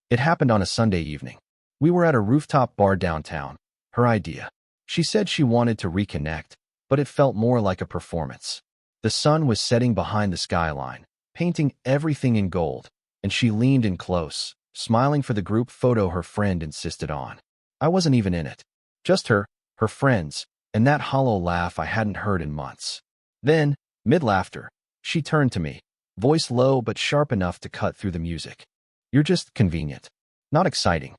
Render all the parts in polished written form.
It happened on a Sunday evening. We were at a rooftop bar downtown. Her idea. She said she wanted to reconnect, but it felt more like a performance. The sun was setting behind the skyline, painting everything in gold, and she leaned in close, smiling for the group photo her friend insisted on. I wasn't even in it. Just her friends, and that hollow laugh I hadn't heard in months. Then, mid-laughter, she turned to me, voice low but sharp enough to cut through the music. "You're just convenient. Not exciting."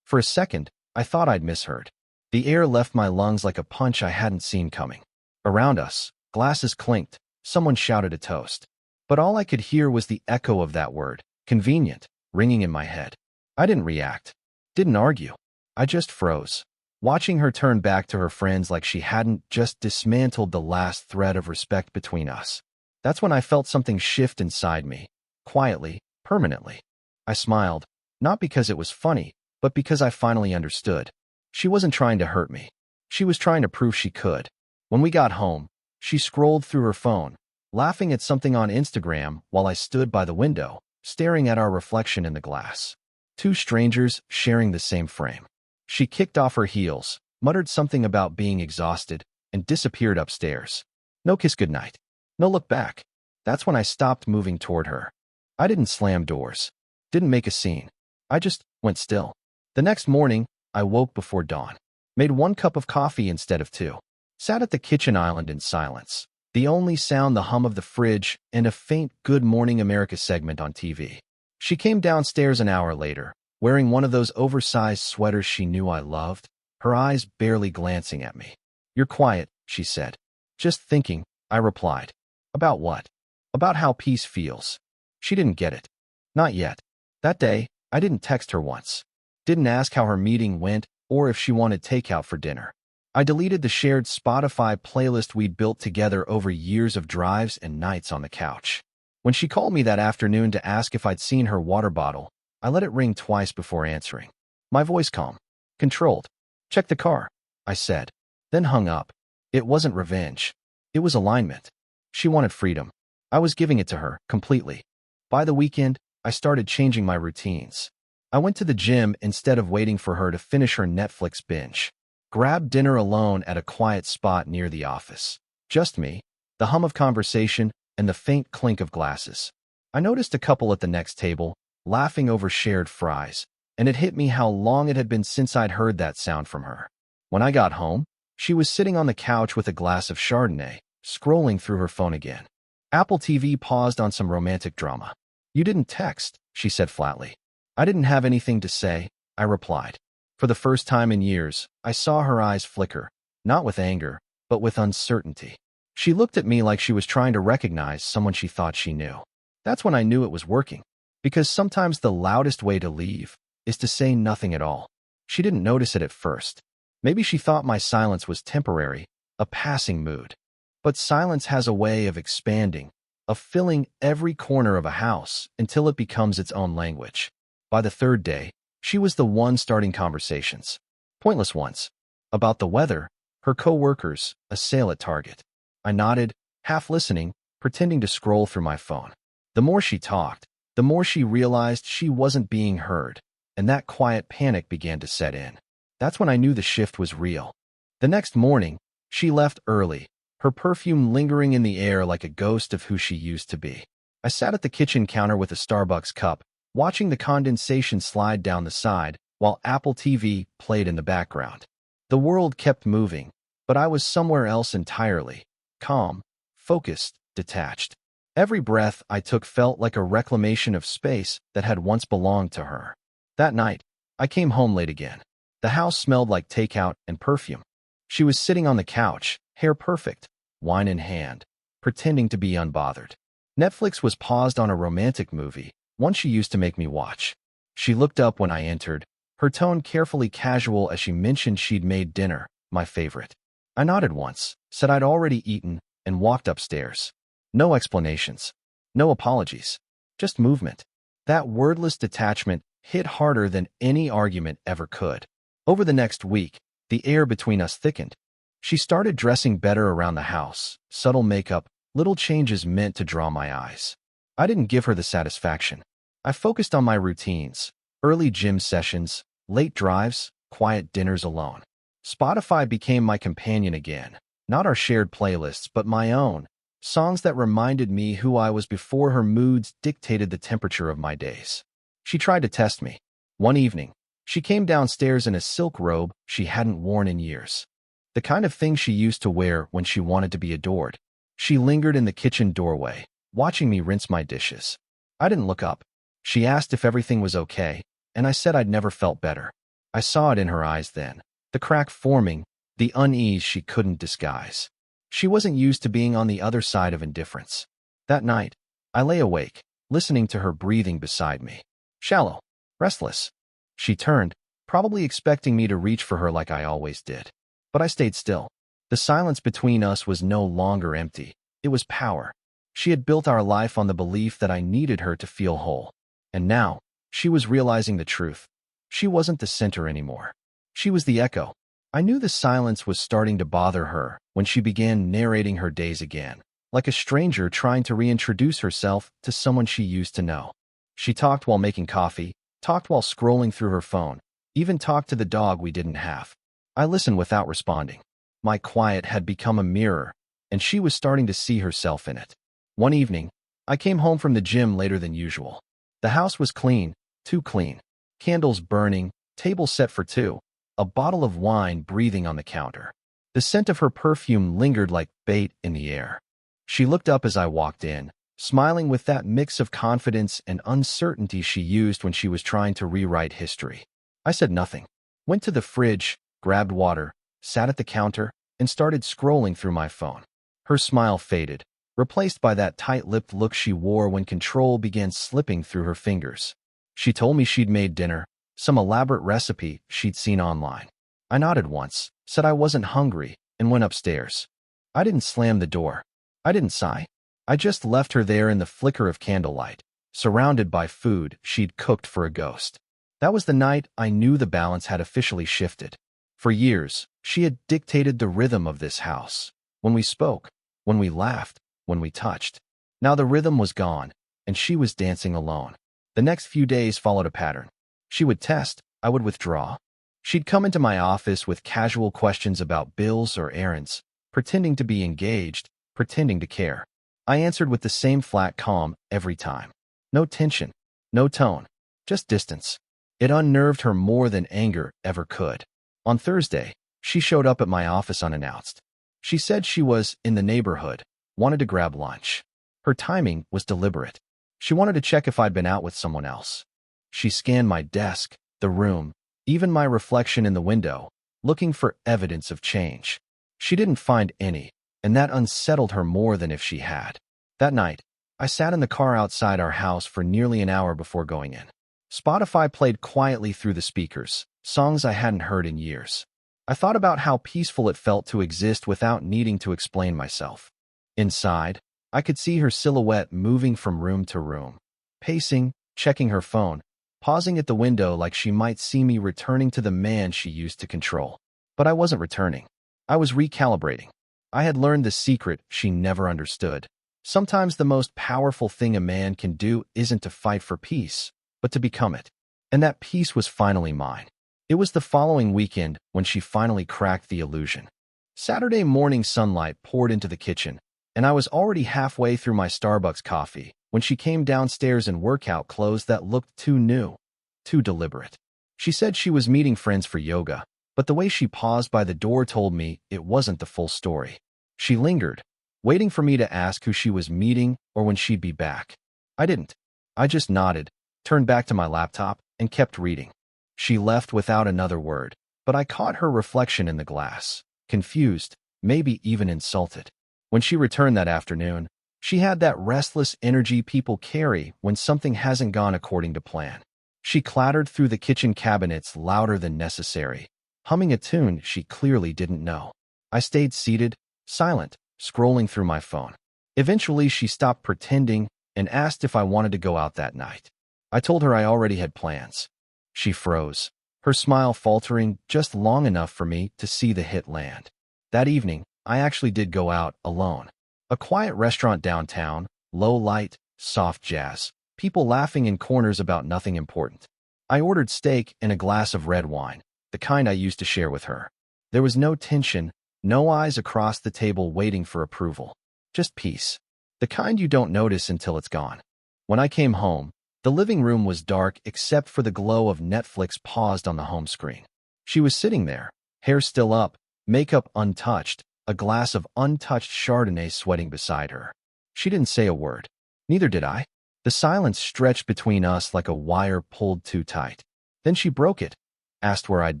For a second, I thought I'd misheard. The air left my lungs like a punch I hadn't seen coming. Around us, glasses clinked, someone shouted a toast. But all I could hear was the echo of that word, convenient, ringing in my head. I didn't react. Didn't argue. I just froze, watching her turn back to her friends like she hadn't just dismantled the last thread of respect between us. That's when I felt something shift inside me, quietly, permanently. I smiled, not because it was funny, but because I finally understood. She wasn't trying to hurt me. She was trying to prove she could. When we got home, she scrolled through her phone, laughing at something on Instagram while I stood by the window, staring at our reflection in the glass. Two strangers sharing the same frame. She kicked off her heels, muttered something about being exhausted, and disappeared upstairs. No kiss goodnight. No look back. That's when I stopped moving toward her. I didn't slam doors. Didn't make a scene. I just went still. The next morning, I woke before dawn. Made 1 cup of coffee instead of 2. Sat at the kitchen island in silence. The only sound the hum of the fridge and a faint Good Morning America segment on TV. She came downstairs an hour later, wearing one of those oversized sweaters she knew I loved, her eyes barely glancing at me. "You're quiet," she said. "Just thinking," I replied. "About what?" "About how peace feels." She didn't get it. Not yet. That day, I didn't text her once. Didn't ask how her meeting went or if she wanted takeout for dinner. I deleted the shared Spotify playlist we'd built together over years of drives and nights on the couch. When she called me that afternoon to ask if I'd seen her water bottle, I let it ring twice before answering. My voice calm, controlled. "Check the car," I said, then hung up. It wasn't revenge. It was alignment. She wanted freedom. I was giving it to her, completely. By the weekend, I started changing my routines. I went to the gym instead of waiting for her to finish her Netflix binge. Grabbed dinner alone at a quiet spot near the office. Just me, the hum of conversation, and the faint clink of glasses. I noticed a couple at the next table, laughing over shared fries, and it hit me how long it had been since I'd heard that sound from her. When I got home, she was sitting on the couch with a glass of Chardonnay, scrolling through her phone again. Apple TV paused on some romantic drama. "You didn't text," she said flatly. "I didn't have anything to say," I replied. For the first time in years, I saw her eyes flicker, not with anger, but with uncertainty. She looked at me like she was trying to recognize someone she thought she knew. That's when I knew it was working, because sometimes the loudest way to leave is to say nothing at all. She didn't notice it at first. Maybe she thought my silence was temporary, a passing mood. But silence has a way of expanding, of filling every corner of a house until it becomes its own language. By the third day, she was the one starting conversations. Pointless ones. About the weather, her co-workers, a sale at Target. I nodded, half listening, pretending to scroll through my phone. The more she talked, the more she realized she wasn't being heard, and that quiet panic began to set in. That's when I knew the shift was real. The next morning, she left early, her perfume lingering in the air like a ghost of who she used to be. I sat at the kitchen counter with a Starbucks cup, watching the condensation slide down the side while Apple TV played in the background. The world kept moving, but I was somewhere else entirely, calm, focused, detached. Every breath I took felt like a reclamation of space that had once belonged to her. That night, I came home late again. The house smelled like takeout and perfume. She was sitting on the couch, hair perfect, wine in hand, pretending to be unbothered. Netflix was paused on a romantic movie, one she used to make me watch. She looked up when I entered, her tone carefully casual as she mentioned she'd made dinner, my favorite. I nodded once, said I'd already eaten, and walked upstairs. No explanations. No apologies. Just movement. That wordless detachment hit harder than any argument ever could. Over the next week, the air between us thickened. She started dressing better around the house, subtle makeup, little changes meant to draw my eyes. I didn't give her the satisfaction. I focused on my routines, Early gym sessions, late drives, quiet dinners alone. Spotify became my companion again. Not our shared playlists, but my own. Songs that reminded me who I was before her moods dictated the temperature of my days. She tried to test me. One evening, she came downstairs in a silk robe she hadn't worn in years. The kind of thing she used to wear when she wanted to be adored. She lingered in the kitchen doorway, watching me rinse my dishes. I didn't look up. She asked if everything was okay, and I said I'd never felt better. I saw it in her eyes then, the crack forming, the unease she couldn't disguise. She wasn't used to being on the other side of indifference. That night, I lay awake, listening to her breathing beside me. Shallow, restless. She turned, probably expecting me to reach for her like I always did. But I stayed still. The silence between us was no longer empty. It was power. She had built our life on the belief that I needed her to feel whole. And now, she was realizing the truth. She wasn't the center anymore. She was the echo. I knew the silence was starting to bother her when she began narrating her days again, like a stranger trying to reintroduce herself to someone she used to know. She talked while making coffee, talked while scrolling through her phone, even talked to the dog we didn't have. I listened without responding. My quiet had become a mirror, and she was starting to see herself in it. One evening, I came home from the gym later than usual. The house was clean, too clean. Candles burning, table set for two, a bottle of wine breathing on the counter. The scent of her perfume lingered like bait in the air. She looked up as I walked in, smiling with that mix of confidence and uncertainty she used when she was trying to rewrite history. I said nothing, went to the fridge, grabbed water, sat at the counter, and started scrolling through my phone. Her smile faded, replaced by that tight-lipped look she wore when control began slipping through her fingers. She told me she'd made dinner, some elaborate recipe she'd seen online. I nodded once, said I wasn't hungry, and went upstairs. I didn't slam the door. I didn't sigh. I just left her there in the flicker of candlelight, surrounded by food she'd cooked for a ghost. That was the night I knew the balance had officially shifted. For years, she had dictated the rhythm of this house. When we spoke, when we laughed, when we touched. Now the rhythm was gone, and she was dancing alone. The next few days followed a pattern. She would test, I would withdraw. She'd come into my office with casual questions about bills or errands, pretending to be engaged, pretending to care. I answered with the same flat calm every time. No tension, no tone, just distance. It unnerved her more than anger ever could. On Thursday, she showed up at my office unannounced. She said she was in the neighborhood, wanted to grab lunch. Her timing was deliberate. She wanted to check if I'd been out with someone else. She scanned my desk, the room, even my reflection in the window, looking for evidence of change. She didn't find any, and that unsettled her more than if she had. That night, I sat in the car outside our house for nearly an hour before going in. Spotify played quietly through the speakers, songs I hadn't heard in years. I thought about how peaceful it felt to exist without needing to explain myself. Inside, I could see her silhouette moving from room to room, pacing, checking her phone, pausing at the window like she might see me returning to the man she used to control. But I wasn't returning. I was recalibrating. I had learned the secret she never understood. Sometimes the most powerful thing a man can do isn't to fight for peace, but to become it. And that peace was finally mine. It was the following weekend when she finally cracked the illusion. Saturday morning sunlight poured into the kitchen, and I was already halfway through my Starbucks coffee when she came downstairs in workout clothes that looked too new, too deliberate. She said she was meeting friends for yoga, but the way she paused by the door told me it wasn't the full story. She lingered, waiting for me to ask who she was meeting or when she'd be back. I didn't. I just nodded, turned back to my laptop, and kept reading. She left without another word, but I caught her reflection in the glass, confused, maybe even insulted. When she returned that afternoon, she had that restless energy people carry when something hasn't gone according to plan. She clattered through the kitchen cabinets louder than necessary, humming a tune she clearly didn't know. I stayed seated, silent, scrolling through my phone. Eventually, she stopped pretending and asked if I wanted to go out that night. I told her I already had plans. She froze, her smile faltering just long enough for me to see the hit land. That evening, I actually did go out alone. A quiet restaurant downtown, low light, soft jazz, people laughing in corners about nothing important. I ordered steak and a glass of red wine, the kind I used to share with her. There was no tension, no eyes across the table waiting for approval. Just peace. The kind you don't notice until it's gone. When I came home, the living room was dark except for the glow of Netflix paused on the home screen. She was sitting there, hair still up, makeup untouched, a glass of untouched Chardonnay sweating beside her. She didn't say a word. Neither did I. The silence stretched between us like a wire pulled too tight. Then she broke it, asked where I'd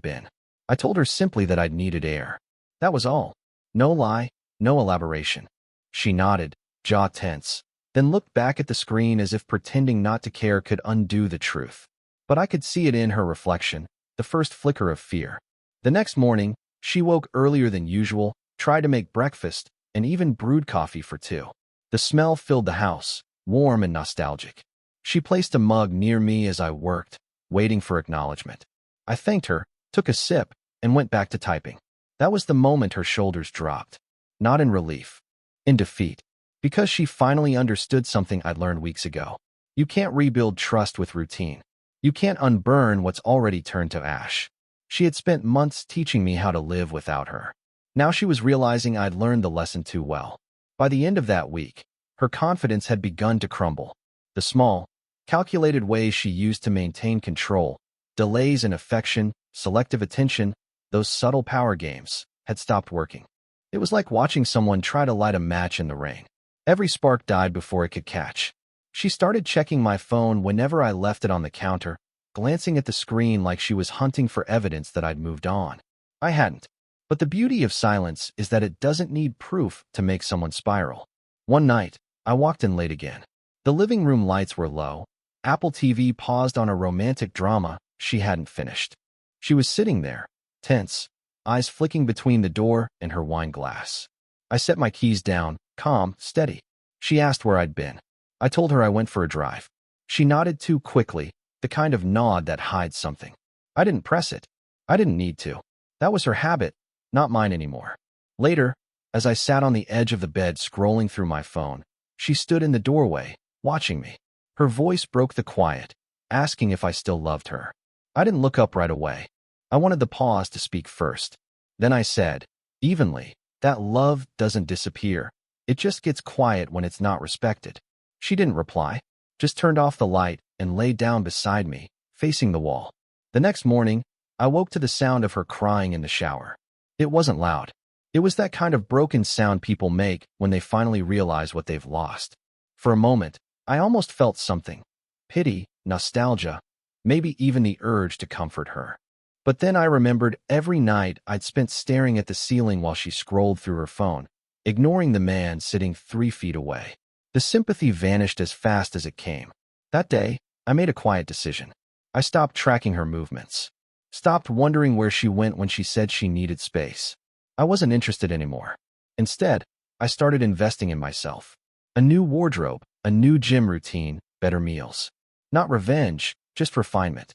been. I told her simply that I'd needed air. That was all. No lie, no elaboration. She nodded, jaw tense, then looked back at the screen as if pretending not to care could undo the truth. But I could see it in her reflection, the first flicker of fear. The next morning, she woke earlier than usual, tried to make breakfast, and even brewed coffee for two. The smell filled the house, warm and nostalgic. She placed a mug near me as I worked, waiting for acknowledgement. I thanked her, took a sip, and went back to typing. That was the moment her shoulders dropped. Not in relief, in defeat. Because she finally understood something I'd learned weeks ago. You can't rebuild trust with routine. You can't unburn what's already turned to ash. She had spent months teaching me how to live without her. Now she was realizing I'd learned the lesson too well. By the end of that week, her confidence had begun to crumble. The small, calculated ways she used to maintain control, delays in affection, selective attention, those subtle power games, had stopped working. It was like watching someone try to light a match in the rain. Every spark died before it could catch. She started checking my phone whenever I left it on the counter, glancing at the screen like she was hunting for evidence that I'd moved on. I hadn't. But the beauty of silence is that it doesn't need proof to make someone spiral. One night, I walked in late again. The living room lights were low. Apple TV paused on a romantic drama she hadn't finished. She was sitting there, tense, eyes flicking between the door and her wine glass. I set my keys down, calm, steady. She asked where I'd been. I told her I went for a drive. She nodded too quickly, the kind of nod that hides something. I didn't press it. I didn't need to. That was her habit, not mine anymore. Later, as I sat on the edge of the bed scrolling through my phone, she stood in the doorway, watching me. Her voice broke the quiet, asking if I still loved her. I didn't look up right away. I wanted the pause to speak first. Then I said, evenly, that love doesn't disappear. It just gets quiet when it's not respected. She didn't reply, just turned off the light and lay down beside me, facing the wall. The next morning, I woke to the sound of her crying in the shower. It wasn't loud. It was that kind of broken sound people make when they finally realize what they've lost. For a moment, I almost felt something. Pity, nostalgia, maybe even the urge to comfort her. But then I remembered every night I'd spent staring at the ceiling while she scrolled through her phone, ignoring the man sitting 3 feet away. The sympathy vanished as fast as it came. That day, I made a quiet decision. I stopped tracking her movements. Stopped wondering where she went when she said she needed space. I wasn't interested anymore. Instead, I started investing in myself. A new wardrobe, a new gym routine, better meals. Not revenge, just refinement.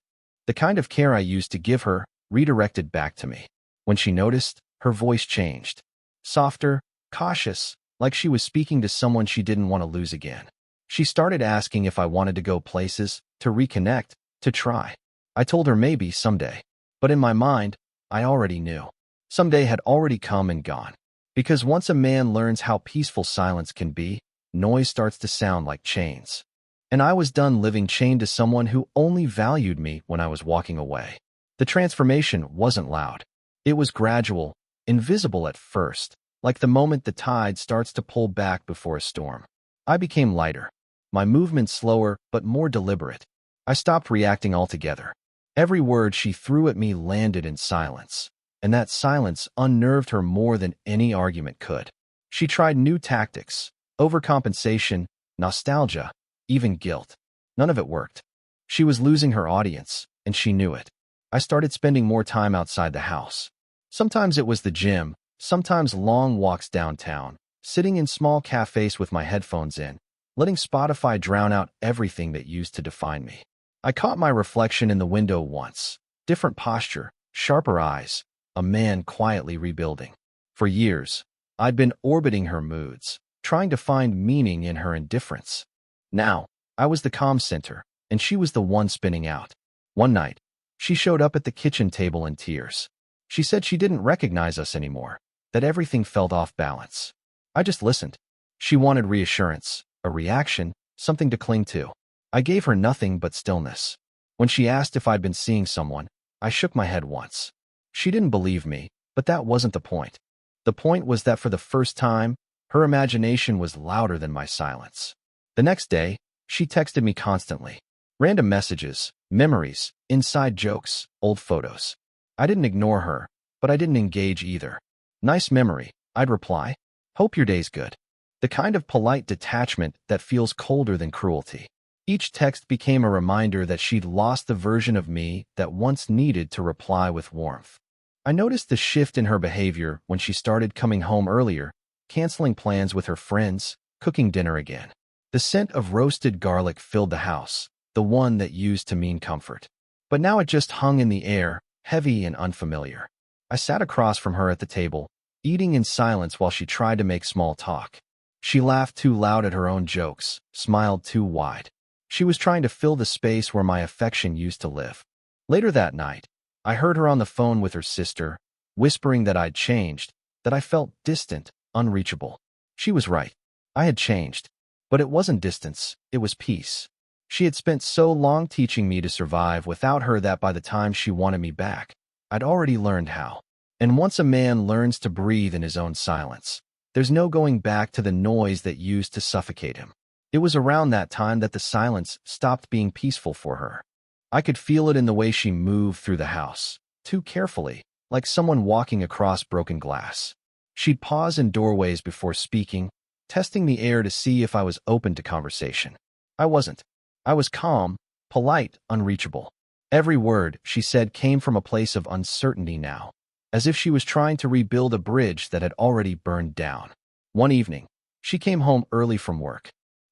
The kind of care I used to give her, redirected back to me. When she noticed, her voice changed. Softer, cautious, like she was speaking to someone she didn't want to lose again. She started asking if I wanted to go places, to reconnect, to try. I told her maybe someday. But in my mind, I already knew. Someday had already come and gone. Because once a man learns how peaceful silence can be, noise starts to sound like chains. And I was done living chained to someone who only valued me when I was walking away. The transformation wasn't loud. It was gradual, invisible at first, like the moment the tide starts to pull back before a storm. I became lighter, my movements slower but more deliberate. I stopped reacting altogether. Every word she threw at me landed in silence, and that silence unnerved her more than any argument could. She tried new tactics, overcompensation, nostalgia, even guilt. None of it worked. She was losing her audience, and she knew it. I started spending more time outside the house. Sometimes it was the gym, sometimes long walks downtown, sitting in small cafes with my headphones in, letting Spotify drown out everything that used to define me. I caught my reflection in the window once. Different posture, sharper eyes, a man quietly rebuilding. For years, I'd been orbiting her moods, trying to find meaning in her indifference. Now, I was the calm center, and she was the one spinning out. One night, she showed up at the kitchen table in tears. She said she didn't recognize us anymore, that everything felt off balance. I just listened. She wanted reassurance, a reaction, something to cling to. I gave her nothing but stillness. When she asked if I'd been seeing someone, I shook my head once. She didn't believe me, but that wasn't the point. The point was that for the first time, her imagination was louder than my silence. The next day, she texted me constantly. Random messages, memories, inside jokes, old photos. I didn't ignore her, but I didn't engage either. Nice memory, I'd reply. Hope your day's good. The kind of polite detachment that feels colder than cruelty. Each text became a reminder that she'd lost the version of me that once needed to reply with warmth. I noticed the shift in her behavior when she started coming home earlier, canceling plans with her friends, cooking dinner again. The scent of roasted garlic filled the house, the one that used to mean comfort. But now it just hung in the air, heavy and unfamiliar. I sat across from her at the table, eating in silence while she tried to make small talk. She laughed too loud at her own jokes, smiled too wide. She was trying to fill the space where my affection used to live. Later that night, I heard her on the phone with her sister, whispering that I'd changed, that I felt distant, unreachable. She was right. I had changed. But it wasn't distance, it was peace. She had spent so long teaching me to survive without her that by the time she wanted me back, I'd already learned how. And once a man learns to breathe in his own silence, there's no going back to the noise that used to suffocate him. It was around that time that the silence stopped being peaceful for her. I could feel it in the way she moved through the house, too carefully, like someone walking across broken glass. She'd pause in doorways before speaking, testing the air to see if I was open to conversation. I wasn't. I was calm, polite, unreachable. Every word she said came from a place of uncertainty now, as if she was trying to rebuild a bridge that had already burned down. One evening, she came home early from work.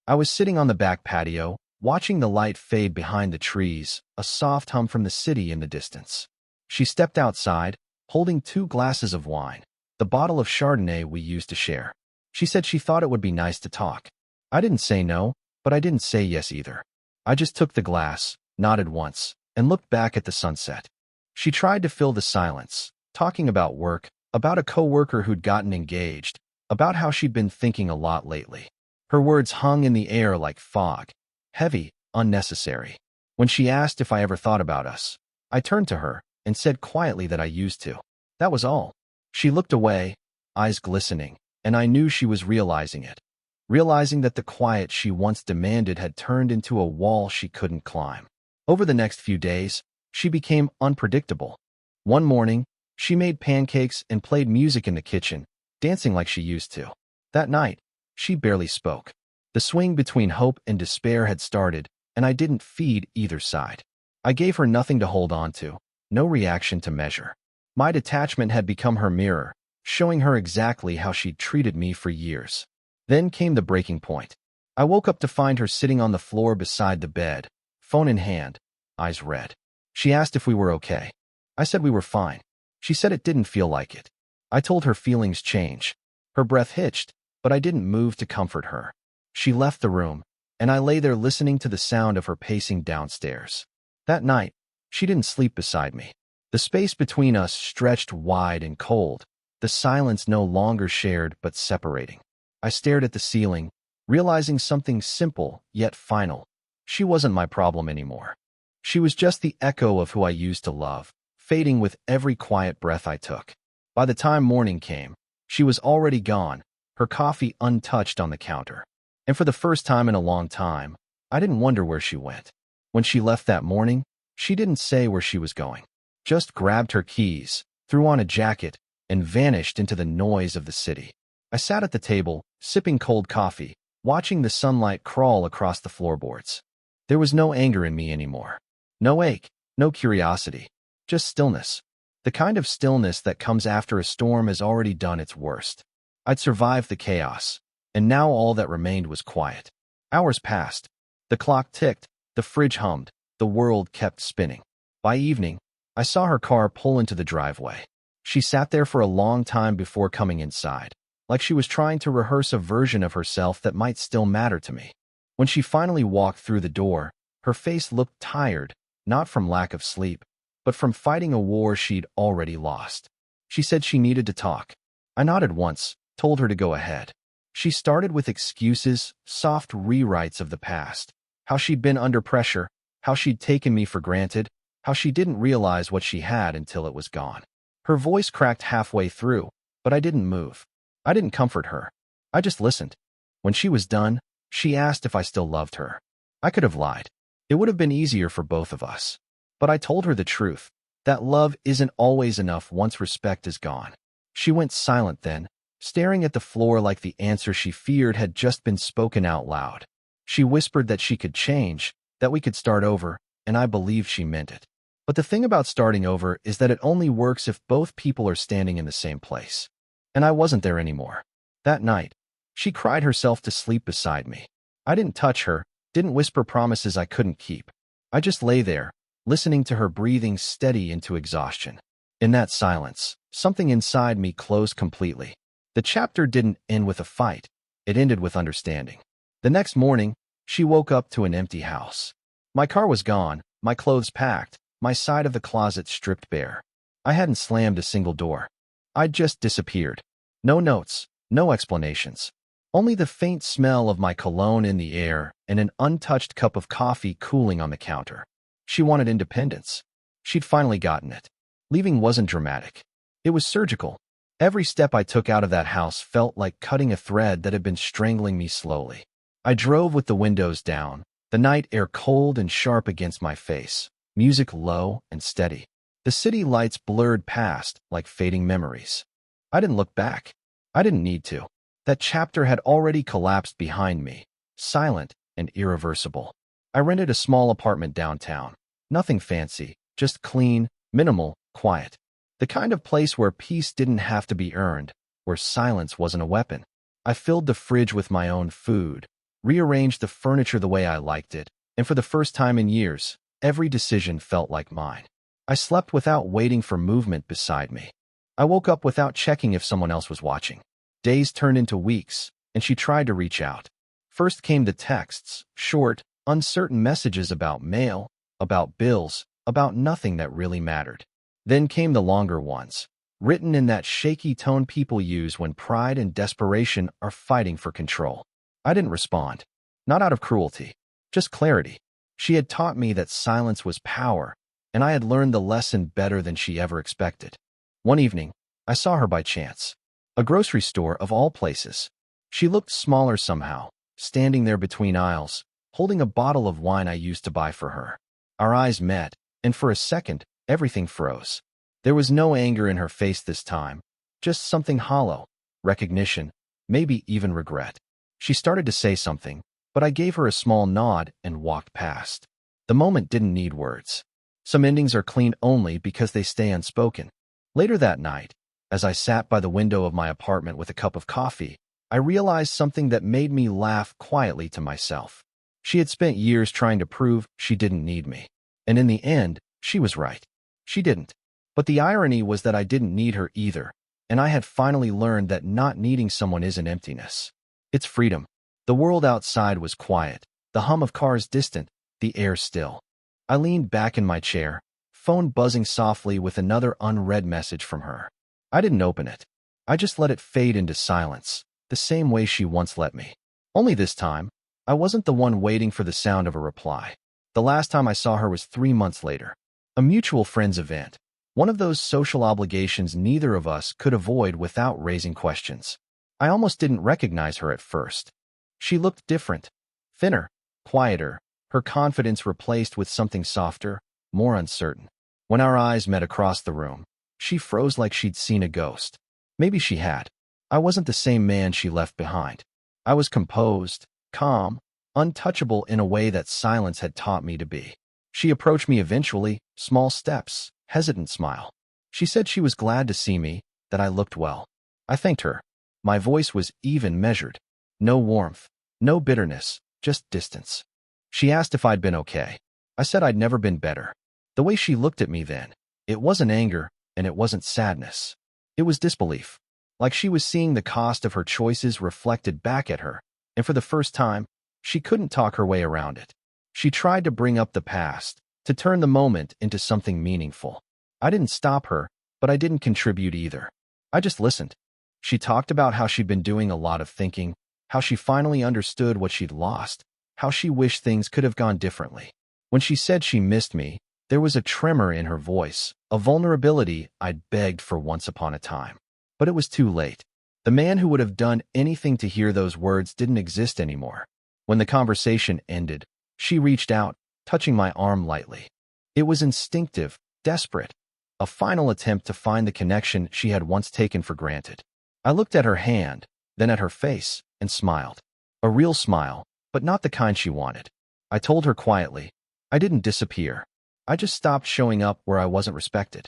I was sitting on the back patio, watching the light fade behind the trees, a soft hum from the city in the distance. She stepped outside, holding 2 glasses of wine, the bottle of Chardonnay we used to share. She said she thought it would be nice to talk. I didn't say no, but I didn't say yes either. I just took the glass, nodded once, and looked back at the sunset. She tried to fill the silence, talking about work, about a coworker who'd gotten engaged, about how she'd been thinking a lot lately. Her words hung in the air like fog, heavy, unnecessary. When she asked if I ever thought about us, I turned to her and said quietly that I used to. That was all. She looked away, eyes glistening, and I knew she was realizing it. Realizing that the quiet she once demanded had turned into a wall she couldn't climb. Over the next few days, she became unpredictable. One morning, she made pancakes and played music in the kitchen, dancing like she used to. That night, she barely spoke. The swing between hope and despair had started, and I didn't feed either side. I gave her nothing to hold on to, no reaction to measure. My detachment had become her mirror, showing her exactly how she'd treated me for years. Then came the breaking point. I woke up to find her sitting on the floor beside the bed, phone in hand, eyes red. She asked if we were okay. I said we were fine. She said it didn't feel like it. I told her feelings change. Her breath hitched, but I didn't move to comfort her. She left the room, and I lay there listening to the sound of her pacing downstairs. That night, she didn't sleep beside me. The space between us stretched wide and cold, the silence no longer shared but separating. I stared at the ceiling, realizing something simple yet final. She wasn't my problem anymore. She was just the echo of who I used to love, fading with every quiet breath I took. By the time morning came, she was already gone, her coffee untouched on the counter. And for the first time in a long time, I didn't wonder where she went. When she left that morning, she didn't say where she was going. Just grabbed her keys, threw on a jacket, and vanished into the noise of the city. I sat at the table, sipping cold coffee, watching the sunlight crawl across the floorboards. There was no anger in me anymore. No ache, no curiosity, just stillness. The kind of stillness that comes after a storm has already done its worst. I'd survived the chaos, and now all that remained was quiet. Hours passed. The clock ticked, the fridge hummed, the world kept spinning. By evening, I saw her car pull into the driveway. She sat there for a long time before coming inside, like she was trying to rehearse a version of herself that might still matter to me. When she finally walked through the door, her face looked tired, not from lack of sleep, but from fighting a war she'd already lost. She said she needed to talk. I nodded once, told her to go ahead. She started with excuses, soft rewrites of the past. How she'd been under pressure, how she'd taken me for granted, how she didn't realize what she had until it was gone. Her voice cracked halfway through, but I didn't move. I didn't comfort her. I just listened. When she was done, she asked if I still loved her. I could have lied. It would have been easier for both of us. But I told her the truth, that love isn't always enough once respect is gone. She went silent then, staring at the floor like the answer she feared had just been spoken out loud. She whispered that she could change, that we could start over, and I believed she meant it. But the thing about starting over is that it only works if both people are standing in the same place. And I wasn't there anymore. That night, she cried herself to sleep beside me. I didn't touch her, didn't whisper promises I couldn't keep. I just lay there, listening to her breathing steady into exhaustion. In that silence, something inside me closed completely. The chapter didn't end with a fight. It ended with understanding. The next morning, she woke up to an empty house. My car was gone, my clothes packed, my side of the closet stripped bare. I hadn't slammed a single door. I'd just disappeared. No notes, no explanations. Only the faint smell of my cologne in the air and an untouched cup of coffee cooling on the counter. She wanted independence. She'd finally gotten it. Leaving wasn't dramatic. It was surgical. Every step I took out of that house felt like cutting a thread that had been strangling me slowly. I drove with the windows down, the night air cold and sharp against my face, music low and steady. The city lights blurred past like fading memories. I didn't look back. I didn't need to. That chapter had already collapsed behind me, silent and irreversible. I rented a small apartment downtown. Nothing fancy, just clean, minimal, quiet. The kind of place where peace didn't have to be earned, where silence wasn't a weapon. I filled the fridge with my own food, rearranged the furniture the way I liked it, and for the first time in years, every decision felt like mine. I slept without waiting for movement beside me. I woke up without checking if someone else was watching. Days turned into weeks, and she tried to reach out. First came the texts, short, uncertain messages about mail, about bills, about nothing that really mattered. Then came the longer ones, written in that shaky tone people use when pride and desperation are fighting for control. I didn't respond, not out of cruelty, just clarity. She had taught me that silence was power, and I had learned the lesson better than she ever expected. One evening, I saw her by chance. A grocery store of all places. She looked smaller somehow, standing there between aisles, holding a bottle of wine I used to buy for her. Our eyes met, and for a second, everything froze. There was no anger in her face this time, just something hollow, recognition, maybe even regret. She started to say something, but I gave her a small nod and walked past. The moment didn't need words. Some endings are clean only because they stay unspoken. Later that night, as I sat by the window of my apartment with a cup of coffee, I realized something that made me laugh quietly to myself. She had spent years trying to prove she didn't need me. And in the end, she was right. She didn't. But the irony was that I didn't need her either, and I had finally learned that not needing someone isn't emptiness. It's freedom. The world outside was quiet, the hum of cars distant, the air still. I leaned back in my chair, phone buzzing softly with another unread message from her. I didn't open it. I just let it fade into silence, the same way she once let me. Only this time, I wasn't the one waiting for the sound of a reply. The last time I saw her was 3 months later. A mutual friend's event. One of those social obligations neither of us could avoid without raising questions. I almost didn't recognize her at first. She looked different, thinner, quieter, her confidence replaced with something softer, more uncertain. When our eyes met across the room, she froze like she'd seen a ghost. Maybe she had. I wasn't the same man she left behind. I was composed, calm, untouchable in a way that silence had taught me to be. She approached me eventually, small steps, hesitant smile. She said she was glad to see me, that I looked well. I thanked her. My voice was even measured. No warmth, no bitterness, just distance. She asked if I'd been okay. I said I'd never been better. The way she looked at me then, it wasn't anger, and it wasn't sadness. It was disbelief. Like she was seeing the cost of her choices reflected back at her, and for the first time, she couldn't talk her way around it. She tried to bring up the past, to turn the moment into something meaningful. I didn't stop her, but I didn't contribute either. I just listened. She talked about how she'd been doing a lot of thinking, how she finally understood what she'd lost, how she wished things could have gone differently. When she said she missed me, there was a tremor in her voice, a vulnerability I'd begged for once upon a time. But it was too late. The man who would have done anything to hear those words didn't exist anymore. When the conversation ended, she reached out, touching my arm lightly. It was instinctive, desperate, a final attempt to find the connection she had once taken for granted. I looked at her hand, then at her face, and smiled. A real smile, but not the kind she wanted. I told her quietly, I didn't disappear. I just stopped showing up where I wasn't respected.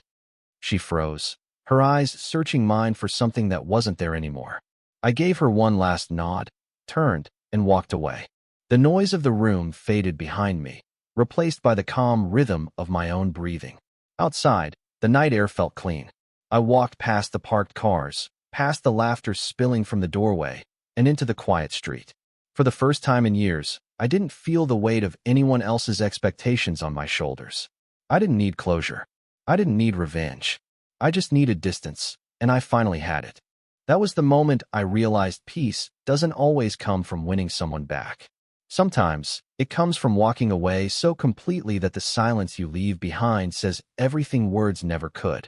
She froze, her eyes searching mine for something that wasn't there anymore. I gave her one last nod, turned, and walked away. The noise of the room faded behind me, replaced by the calm rhythm of my own breathing. Outside, the night air felt clean. I walked past the parked cars, past the laughter spilling from the doorway, and into the quiet street. For the first time in years, I didn't feel the weight of anyone else's expectations on my shoulders. I didn't need closure. I didn't need revenge. I just needed distance, and I finally had it. That was the moment I realized peace doesn't always come from winning someone back. Sometimes, it comes from walking away so completely that the silence you leave behind says everything words never could.